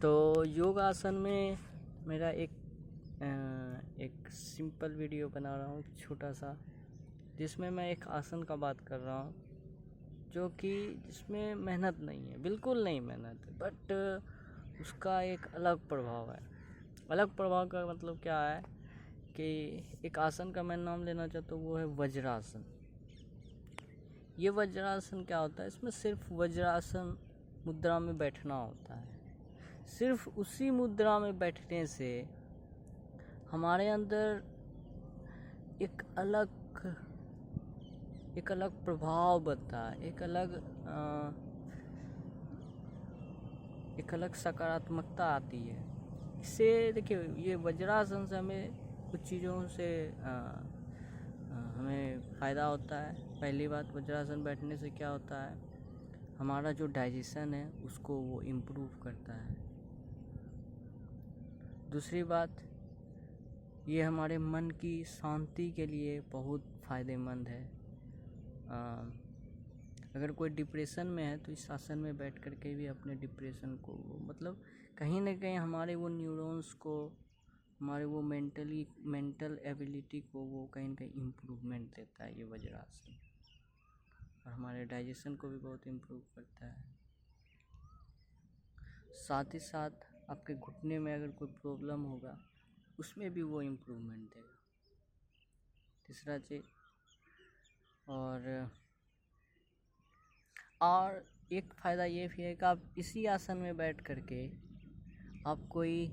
तो योग आसन में मेरा एक सिंपल वीडियो बना रहा हूँ छोटा सा, जिसमें मैं एक आसन का बात कर रहा हूँ जो कि जिसमें मेहनत नहीं है, बिल्कुल नहीं मेहनत है, बट उसका एक अलग प्रभाव है। अलग प्रभाव का मतलब क्या है कि एक आसन का मैं नाम लेना चाहता हूँ, वो है वज्रासन। ये वज्रासन क्या होता है? इसमें सिर्फ वज्रासन मुद्रा में बैठना होता है। सिर्फ उसी मुद्रा में बैठने से हमारे अंदर एक अलग प्रभाव बनता है, एक अलग सकारात्मकता आती है। इससे देखिए, ये वज्रासन से हमें कुछ चीज़ों से हमें फ़ायदा होता है। पहली बात, वज्रासन बैठने से क्या होता है, हमारा जो डाइजेशन है उसको वो इम्प्रूव करता है। दूसरी बात, ये हमारे मन की शांति के लिए बहुत फ़ायदेमंद है। अगर कोई डिप्रेशन में है तो इस आसन में बैठ कर के भी अपने डिप्रेशन को मतलब कहीं ना कहीं हमारे वो न्यूरॉन्स को, हमारे वो मेंटल एबिलिटी को वो कहीं ना कहीं इम्प्रूवमेंट देता है ये वज्रासन, और हमारे डाइजेशन को भी बहुत इम्प्रूव करता है। साथ ही साथ आपके घुटने में अगर कोई प्रॉब्लम होगा उसमें भी वो इम्प्रूवमेंट देगा। तीसरा चीज़, और एक फ़ायदा ये भी है कि आप इसी आसन में बैठ कर के आप कोई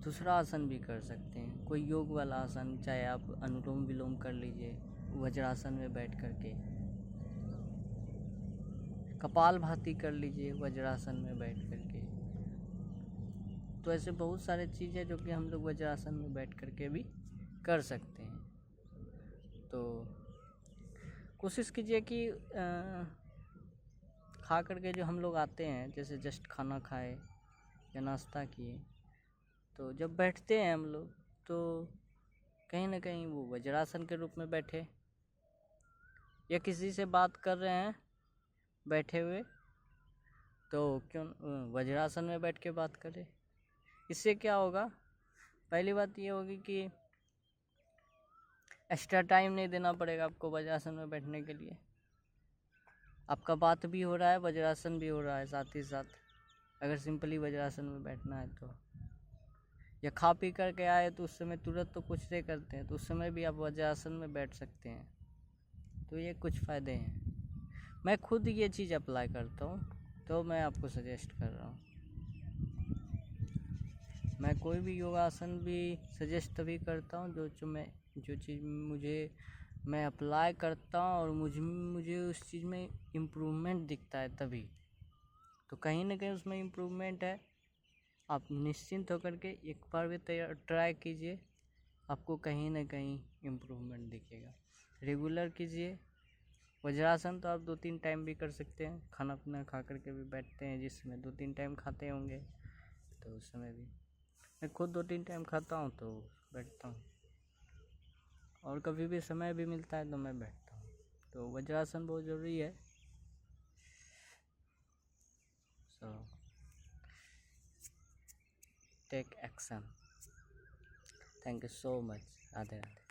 दूसरा आसन भी कर सकते हैं, कोई योग वाला आसन, चाहे आप अनुलोम विलोम कर लीजिए वज्रासन में बैठ कर के, कपालभाति कर लीजिए वज्रासन में बैठ कर के। तो ऐसे बहुत सारे चीज़ है जो कि हम लोग वज्रासन में बैठ कर के भी कर सकते हैं। तो कोशिश कीजिए कि खा करके जो हम लोग आते हैं, जैसे जस्ट खाना खाए या नाश्ता किए, तो जब बैठते हैं हम लोग तो कहीं ना कहीं वो वज्रासन के रूप में बैठे, या किसी से बात कर रहे हैं बैठे हुए तो क्यों वज्रासन में बैठ के बात करें। इससे क्या होगा, पहली बात ये होगी कि एक्स्ट्रा टाइम नहीं देना पड़ेगा आपको वज्रासन में बैठने के लिए। आपका बात भी हो रहा है, वज्रासन भी हो रहा है साथ ही साथ, अगर सिंपली वज्रासन में बैठना है तो। या खा पी करके आए तो उस समय तुरंत तो कुछ नहीं करते हैं, तो उस समय भी आप वज्रासन में बैठ सकते हैं। तो ये कुछ फ़ायदे हैं। मैं खुद ये चीज़ अप्लाई करता हूँ, तो मैं आपको सजेस्ट कर रहा हूँ। मैं कोई भी योगासन भी सजेस्ट तभी करता हूँ जो चीज़ मैं अप्लाई करता हूँ और मुझे उस चीज़ में इम्प्रूवमेंट दिखता है तभी। तो कहीं ना कहीं उसमें इम्प्रूवमेंट है। आप निश्चिंत होकर के एक बार भी ट्राई कीजिए, आपको कहीं ना कहीं इम्प्रूवमेंट दिखेगा। रेगुलर कीजिए। वज्रासन तो आप 2-3 टाइम भी कर सकते हैं, खाना पीना खा करके भी बैठते हैं, जिसमें 2-3 टाइम खाते होंगे, तो उस समय भी मैं खुद 2-3 टाइम खाता हूँ तो बैठता हूँ, और कभी भी समय भी मिलता है तो मैं बैठता हूँ। तो वज्रासन बहुत ज़रूरी है। So take action. Thank you so much. Radhe Radhe.